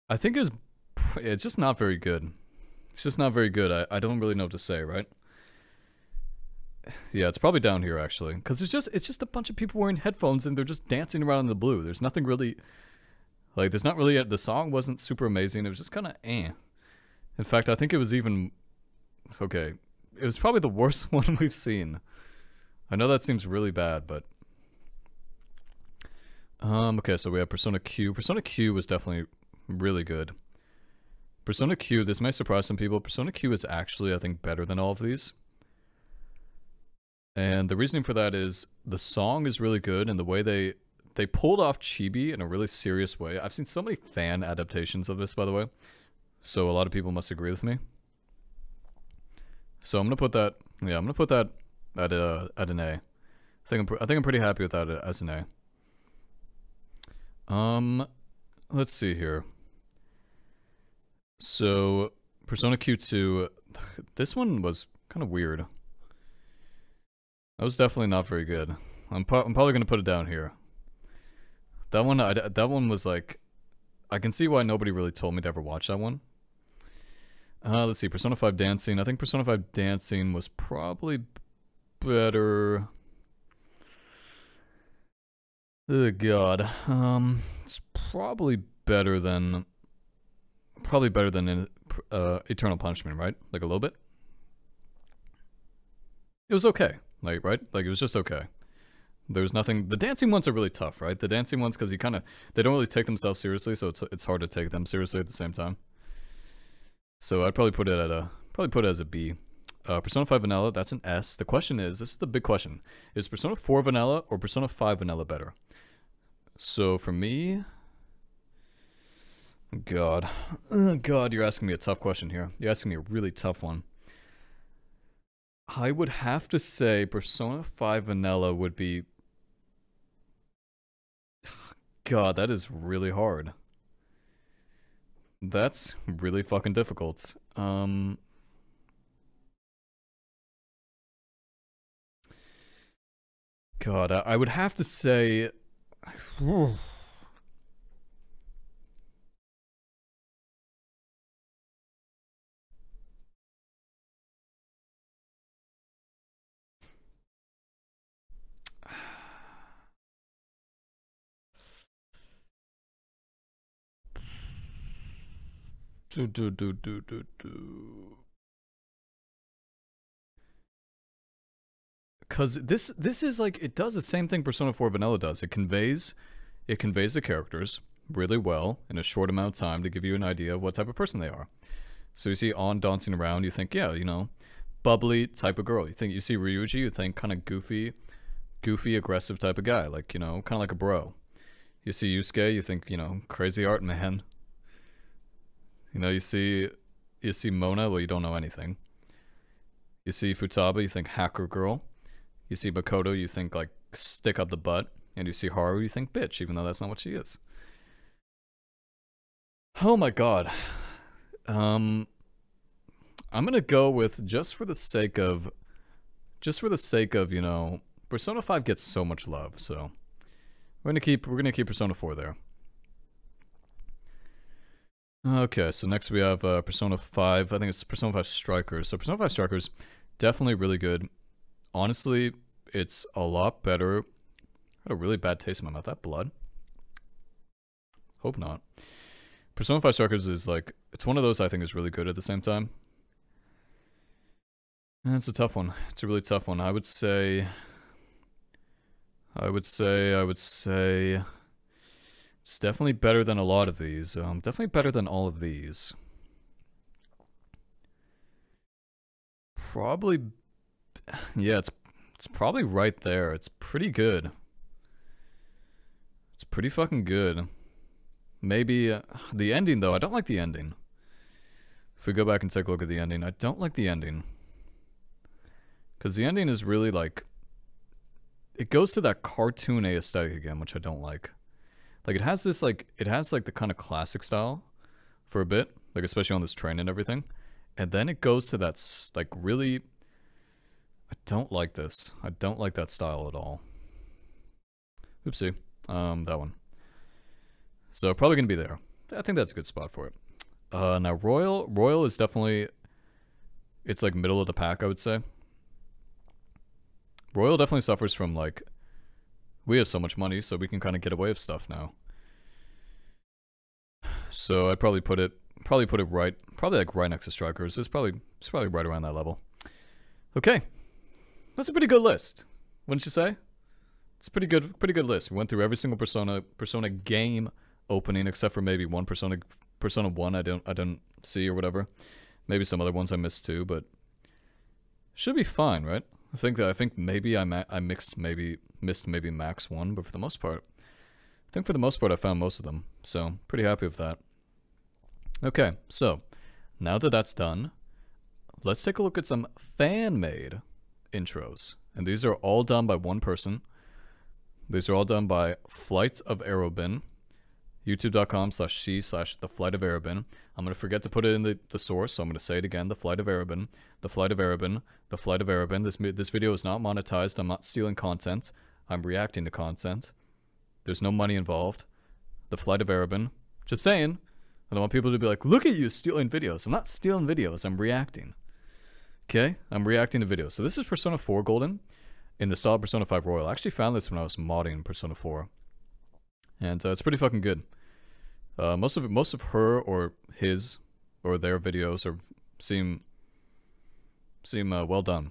I think it's just not very good. It's just not very good. I don't really know what to say, right? Yeah, it's probably down here actually, because it's just a bunch of people wearing headphones and they're just dancing around in the blue. There's nothing really, like, there's not really the song wasn't super amazing. It was just kind of eh. In fact, I think it was even okay. It was probably the worst one we've seen. I know that seems really bad, but okay. So we have Persona Q. Persona Q was definitely really good. Persona Q. This may surprise some people. Persona Q is actually, I think, better than all of these. And the reasoning for that is the song is really good, and the way they pulled off chibi in a really serious way. I've seen so many fan adaptations of this, by the way, so a lot of people must agree with me. So I'm gonna put that. Yeah, I'm gonna put that at an A. I think I'm pretty happy with that as an A. Let's see here. So Persona Q2, this one was kind of weird. That was definitely not very good. I'm probably gonna put it down here. That one was like, I can see why nobody really told me to ever watch that one. Let's see, Persona 5 Dancing. I think Persona 5 Dancing was probably better. Oh god. It's probably better than Eternal Punishment, right? Like a little bit. It was okay. Like, right? Like, it was just okay. There's nothing. The dancing ones are really tough, right? The dancing ones, because they don't really take themselves seriously, so it's hard to take them seriously at the same time. So I'd probably put it as a B. Persona 5 Vanilla, that's an S. The question is, this is the big question: is Persona 4 Vanilla or Persona 5 Vanilla better? So for me, God, you're asking me a tough question here. You're asking me a really tough one. I would have to say Persona 5 Vanilla would be... God, that is really hard. That's really fucking difficult. God, I would have to say... Because this is like, it does the same thing Persona 4 Vanilla does. It conveys the characters really well in a short amount of time to give you an idea of what type of person they are. So you see On dancing around, you think, yeah, you know, bubbly type of girl. You see Ryuji, you think kind of goofy, aggressive type of guy, like, you know, kind of like a bro. You see Yusuke, you think, you know, crazy art man. You know, you see Mona, well, you don't know anything. You see Futaba, you think hacker girl. You see Makoto, you think like stick up the butt. And you see Haru, you think bitch, even though that's not what she is. Oh my god. I'm gonna go with just for the sake of, you know, Persona 5 gets so much love, so we're gonna keep Persona 4 there. Okay, so next we have Persona 5. I think it's Persona 5 Strikers. So Persona 5 Strikers, definitely really good. Honestly, it's a lot better. I had a really bad taste in my mouth. That blood? Hope not. Persona 5 Strikers is like, it's one of those I think is really good at the same time. And it's a tough one. It's a really tough one. I would say it's definitely better than a lot of these. Definitely better than all of these. Probably, yeah, it's probably right there. It's pretty good. It's pretty fucking good. Maybe the ending though. I don't like the ending. If we go back and take a look at the ending, I don't like the ending. Because the ending is really like, it goes to that cartoon aesthetic again, which I don't like. Like it has the kind of classic style for a bit, like especially on this train and everything. And then it goes to that like really, I don't like this. I don't like that style at all. Oopsie. That one. So probably gonna be there. I think that's a good spot for it. Now Royal is definitely, it's like middle of the pack, I would say. Royal definitely suffers from like, we have so much money, so we can kind of get away with stuff now. So I'd probably put it right, probably like right next to Strikers. It's probably right around that level. Okay, that's a pretty good list, wouldn't you say? It's a pretty good list. We went through every single Persona game opening except for maybe one Persona 1 I don't see or whatever. Maybe some other ones I missed too, but should be fine, right? I think maybe I missed maybe Max 1, but for the most part, I found most of them. So pretty happy with that. Okay, so now that that's done, let's take a look at some fan-made intros, and these are all done by one person. These are all done by Flight of Arrowbin, youtube.com/c/theflightofArrowbin. I'm going to forget to put it in the source, so I'm going to say it again, the Flight of Arrowbin, the Flight of Arrowbin, the Flight of Arrowbin. This video is not monetized. I'm not stealing content. I'm reacting to content. There's no money involved. The Flight of Arrowbin. Just saying. I don't want people to be like, look at you stealing videos. I'm not stealing videos. I'm reacting. Okay? I'm reacting to videos. So this is Persona 4 Golden in the style of Persona 5 Royal. I actually found this when I was modding Persona 4. And it's pretty fucking good. Most of her or his or their videos seem well done.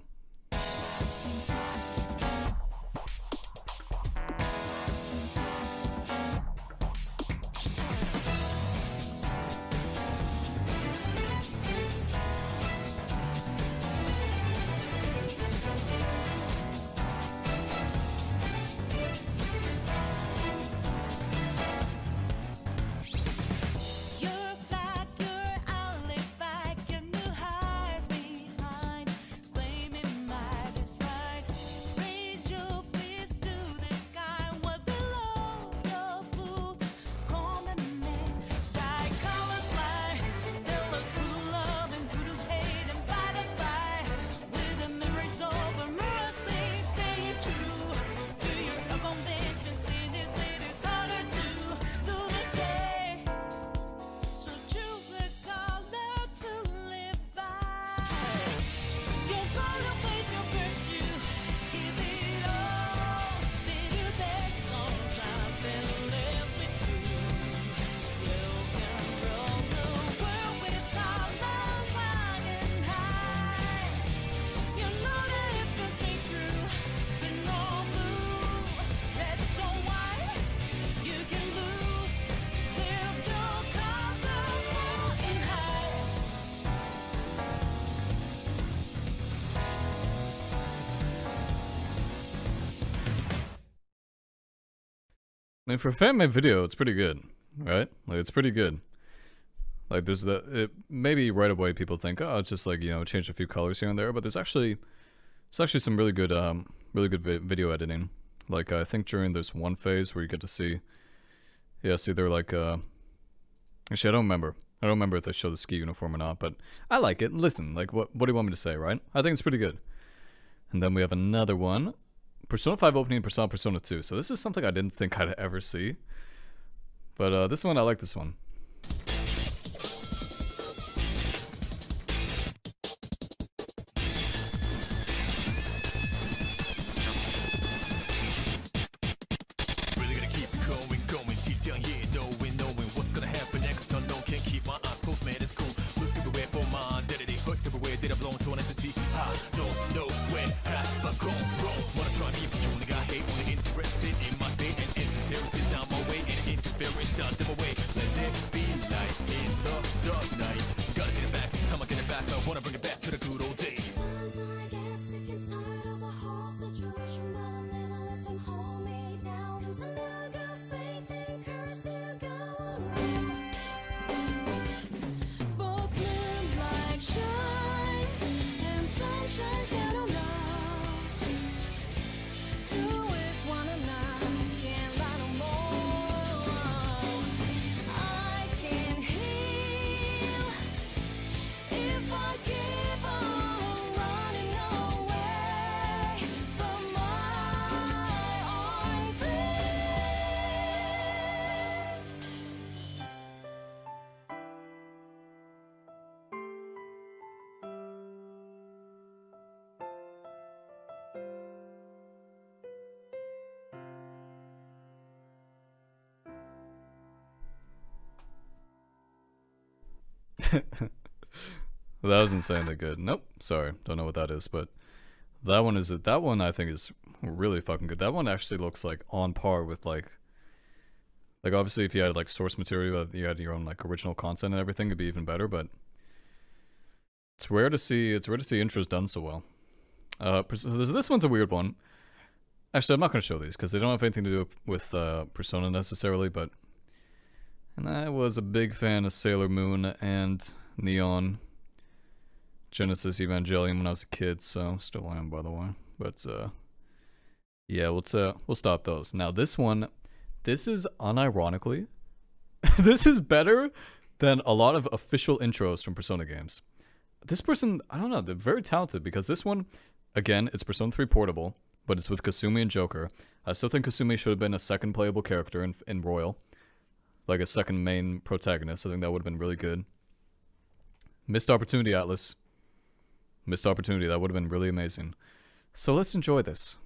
You're back, you're out, lay back, and you hide behind, claiming might is right. Raise your fist to the sky, what below your boots, calling me. Sky colors fly, tell us who to love and who to hate, and by the fight, with the memories over, mirrors please stay true to your conventions. In this city, it's harder to do the same. So choose a color to live by. Your color with your virtue, give it all. Then you best cause I've been left with you. You can roll the world with colors flying high. You know that if you stay true, then all blue, red or white, you can lose. With your colors flying high. I mean, for a fan-made video, it's pretty good, right? Like, it's pretty good. Like, maybe right away people think, oh, it's just like, you know, change a few colors here and there, but there's actually some really good video editing. Like, I think during this one phase where you get to see, yeah, see, they're like, actually, I don't remember if they show the ski uniform or not, but I like it. Listen, like, what do you want me to say, right? I think it's pretty good. And then we have another one. Persona 5 opening Persona 2. So this is something I didn't think I'd ever see. But this one, I like this one. Really gonna keep it going, deep down here, knowing what's gonna happen next. Unknown, can't keep my eyes closed, man, it's cool. Look everywhere for my identity, hurt everywhere, did I belong to an entity? I don't know where have I gone wrong. Wanna try me, but you only got hate, only interested in my fate and insincerity. Down my way, and interference, down my way. Let it That was insanely good. Nope, sorry, don't know what that is, but that one I think is really fucking good. That one actually looks like on par with like obviously if you had like source material, you had your own like original content and everything, it'd be even better. But it's rare to see intros done so well. This one's a weird one. Actually, I'm not gonna show these because they don't have anything to do with Persona necessarily. But and I was a big fan of Sailor Moon and Neon Genesis Evangelion when I was a kid, so still am, by the way. But yeah, we'll stop those. Now this one, this is unironically, this is better than a lot of official intros from Persona games. This person, I don't know, they're very talented because this one, again, it's Persona 3 Portable, but it's with Kasumi and Joker. I still think Kasumi should have been a second playable character in Royal, like a second main protagonist. I think that would have been really good. Missed opportunity, Atlas. Missed opportunity. That would have been really amazing. So let's enjoy this.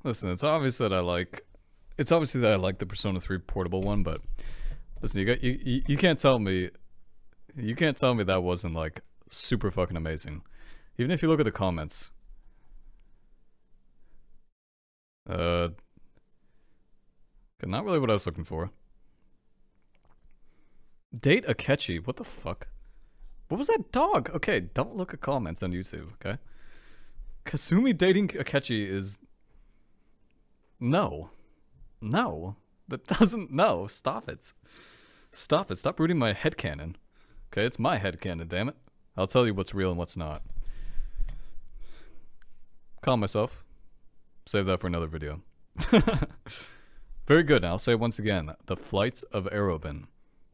'Listen, it's obvious that I like the Persona 3 Portable one, but listen, you can't tell me that wasn't like super fucking amazing. Even if you look at the comments. Not really what I was looking for. Date Akechi, what the fuck? What was that dog? Okay, don't look at comments on YouTube, okay? Kasumi dating Akechi is... No. No. That doesn't... No, stop it. Stop it. Stop rooting my headcanon. Okay, it's my headcanon, damn it. I'll tell you what's real and what's not. Calm myself. Save that for another video. Very good. Now I'll say it once again. The Flight of Arobin.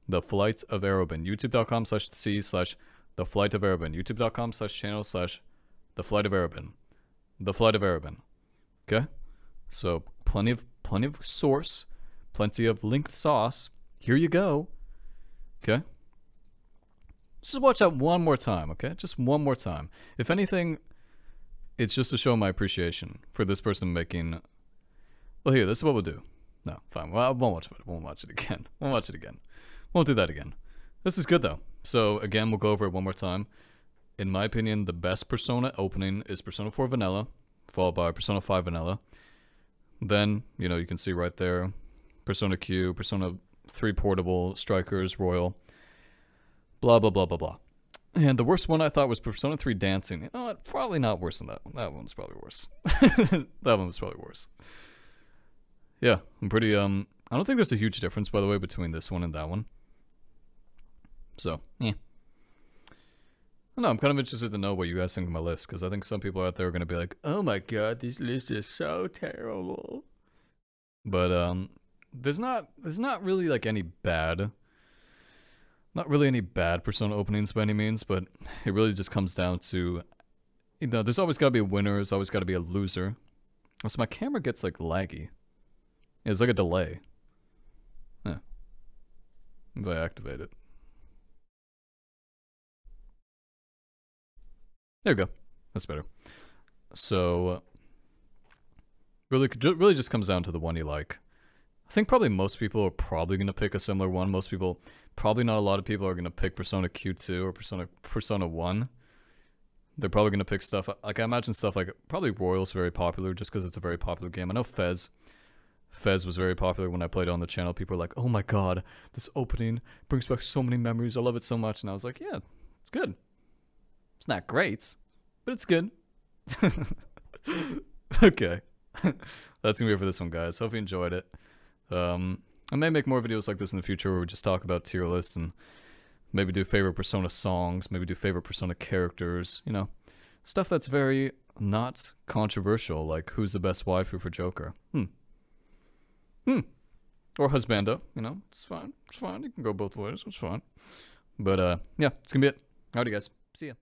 The Flight of Arobin. YouTube.com/c/The Flight of Arobin. YouTube.com/channel/The Flight of Arobin. The Flight of Arobin. Okay? So plenty of source, plenty of linked sauce. Here you go. Okay? Just watch that one more time, okay? Just one more time. If anything, it's just to show my appreciation for this person making... Well, here, this is what we'll do. No, fine. Well, I won't watch it. Won't watch it again. Won't watch it again. Won't do that again. This is good, though. So, again, we'll go over it one more time. In my opinion, the best Persona opening is Persona 4 Vanilla, followed by Persona 5 Vanilla. Then, you know, you can see right there, Persona Q, Persona 3 Portable, Strikers, Royal, blah, blah, blah, blah, blah. And the worst one I thought was Persona 3 Dancing. You know what? Probably not worse than that one. That one's probably worse. That one was probably worse. Yeah, I'm pretty, I don't think there's a huge difference, by the way, between this one and that one. So, yeah. No, I'm kind of interested to know what you guys think of my list, because I think some people out there are going to be like, oh my god, this list is so terrible. But, there's not really, like, any bad... Not really any bad Persona openings by any means, but it really just comes down to, you know, there's always got to be a winner, there's always got to be a loser. So my camera gets, like, laggy. It's like a delay. Yeah. if I activate it. There we go. That's better. So, really just comes down to the one you like. I think probably most people are probably going to pick a similar one. Most people, probably not a lot of people are going to pick Persona Q2 or Persona 1. They're probably going to pick stuff, like I imagine stuff like, probably Royal's very popular just because it's a very popular game. I know Fez was very popular when I played it on the channel. People were like, oh my god, this opening brings back so many memories. I love it so much. And I was like, yeah, it's good. It's not great, but it's good. Okay. That's going to be it for this one, guys. Hope you enjoyed it. I may make more videos like this in the future where we just talk about tier lists and maybe do favorite Persona songs, maybe do favorite Persona characters, you know, stuff that's very not controversial, like who's the best waifu for Joker. Or husbando, you know, it's fine. It's fine. You can go both ways. It's fine. But, yeah, it's gonna be it. Alrighty, guys. See ya.